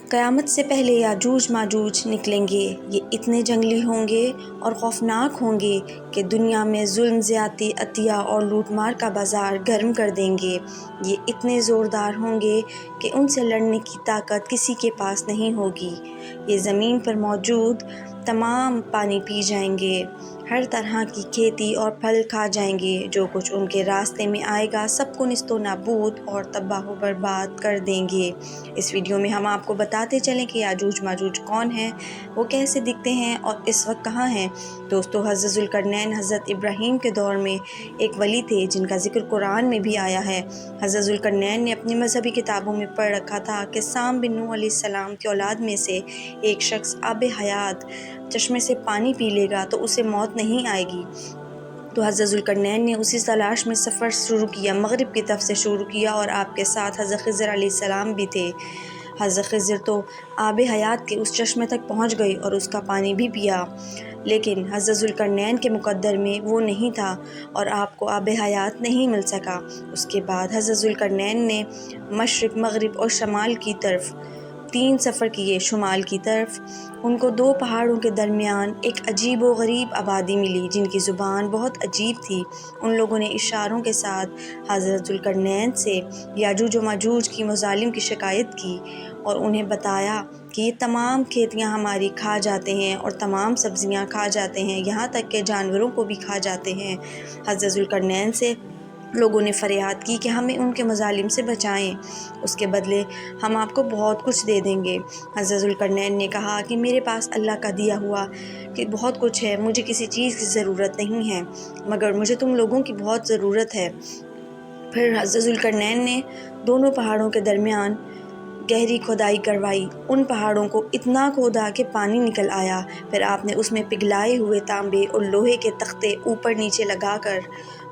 قیامت سے پہلے یاجوج ماجوج نکلیں گے۔ یہ اتنے جنگلی ہوں گے اور خوفناک ہوں گے کہ دنیا میں ظلم، زیادتی، عطیہ اور لوٹ مار کا بازار گرم کر دیں گے۔ یہ اتنے زوردار ہوں گے کہ ان سے لڑنے کی طاقت کسی کے پاس نہیں ہوگی۔ یہ زمین پر موجود تمام پانی پی جائیں گے، ہر طرح کی کھیتی اور پھل کھا جائیں گے، جو کچھ ان کے راستے میں آئے گا سب کو نیست و نابود اور تباہ و برباد کر دیں گے۔ اس ویڈیو میں ہم آپ کو بتاتے چلیں کہ یاجوج ماجوج کون ہیں، وہ کیسے دکھتے ہیں اور اس وقت کہاں ہیں۔ دوستو، حضرت ذوالقرنین حضرت ابراہیم کے دور میں ایک ولی تھے جن کا ذکر قرآن میں بھی آیا ہے۔ حضرت ذوالقرنین نے اپنی مذہبی کتابوں میں پڑھ رکھا تھا کہ سام بن نوح علیہ السلام کی اولاد میں سے ایک شخص آب حیات چشمے سے پانی پی لے گا تو اسے موت نہیں آئے گی۔ تو حضرت ذوالقرنین نے اسی تلاش میں سفر شروع کیا، مغرب کی طرف سے شروع کیا، اور آپ کے ساتھ حضرت خضر علیہ السلام بھی تھے۔ حضرت خضر تو آب حیات کے اس چشمے تک پہنچ گئے اور اس کا پانی بھی پیا، لیکن حضرت ذوالقرنین کے مقدر میں وہ نہیں تھا اور آپ کو آب حیات نہیں مل سکا۔ اس کے بعد حضرت ذوالقرنین نے مشرق، مغرب اور شمال کی طرف 3 سفر کیے۔ شمال کی طرف ان کو 2 پہاڑوں کے درمیان ایک عجیب و غریب آبادی ملی جن کی زبان بہت عجیب تھی۔ ان لوگوں نے اشاروں کے ساتھ حضرت ذوالقرنین سے یاجوج و ماجوج کی مظالم کی شکایت کی اور انہیں بتایا کہ یہ تمام کھیتیاں ہماری کھا جاتے ہیں اور تمام سبزیاں کھا جاتے ہیں، یہاں تک کہ جانوروں کو بھی کھا جاتے ہیں۔ حضرت ذوالقرنین سے لوگوں نے فریاد کی کہ ہمیں ان کے مظالم سے بچائیں، اس کے بدلے ہم آپ کو بہت کچھ دے دیں گے۔ حضرت ذوالقرنین نے کہا کہ میرے پاس اللہ کا دیا ہوا کہ بہت کچھ ہے، مجھے کسی چیز کی ضرورت نہیں ہے، مگر مجھے تم لوگوں کی بہت ضرورت ہے۔ پھر حضرت ذوالقرنین نے دونوں پہاڑوں کے درمیان گہری کھدائی کروائی، ان پہاڑوں کو اتنا کھودا کہ پانی نکل آیا۔ پھر آپ نے اس میں پگھلائے ہوئے تانبے اور لوہے کے تختے اوپر نیچے لگا کر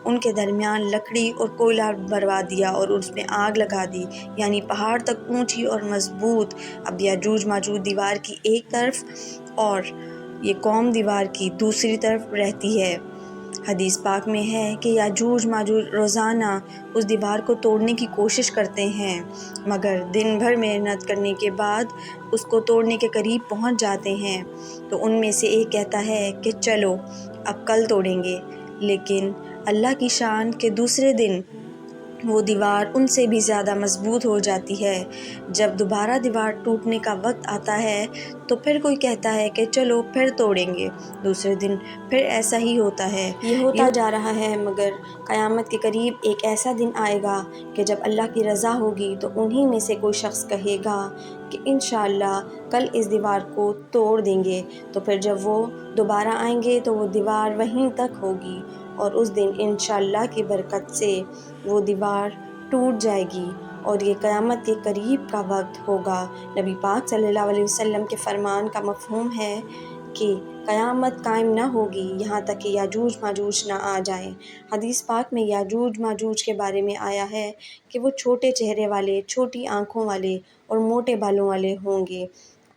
ان کے درمیان لکڑی اور کوئلہ بھروا دیا اور اس میں آگ لگا دی، یعنی پہاڑ تک اونچی اور مضبوط۔ اب یاجوج ماجوج دیوار کی ایک طرف اور یہ قوم دیوار کی دوسری طرف رہتی ہے۔ حدیث پاک میں ہے کہ یاجوج ماجوج روزانہ اس دیوار کو توڑنے کی کوشش کرتے ہیں، مگر دن بھر محنت کرنے کے بعد اس کو توڑنے کے قریب پہنچ جاتے ہیں۔ تو ان میں سے ایک کہتا ہے کہ چلو اب کل توڑیں گے، لیکن اللہ کی شان کہ دوسرے دن وہ دیوار ان سے بھی زیادہ مضبوط ہو جاتی ہے۔ جب دوبارہ دیوار ٹوٹنے کا وقت آتا ہے تو پھر کوئی کہتا ہے کہ چلو پھر توڑیں گے، دوسرے دن پھر ایسا ہی ہوتا ہے۔ یہ ہوتا جا رہا ہے، مگر قیامت کے قریب ایک ایسا دن آئے گا کہ جب اللہ کی رضا ہوگی تو انہی میں سے کوئی شخص کہے گا کہ انشاءاللہ کل اس دیوار کو توڑ دیں گے، تو پھر جب وہ دوبارہ آئیں گے تو وہ دیوار وہیں تک ہوگی اور اس دن انشاءاللہ کی برکت سے وہ دیوار ٹوٹ جائے گی اور یہ قیامت کے قریب کا وقت ہوگا۔ نبی پاک صلی اللہ علیہ وسلم کے فرمان کا مفہوم ہے کہ قیامت قائم نہ ہوگی یہاں تک کہ یاجوج ماجوج نہ آ جائیں۔ حدیث پاک میں یاجوج ماجوج کے بارے میں آیا ہے کہ وہ چھوٹے چہرے والے، چھوٹی آنکھوں والے اور موٹے بالوں والے ہوں گے۔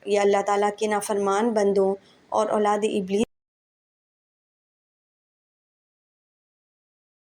یہ اللہ تعالیٰ کے نافرمان بندوں اور اولاد ابلیس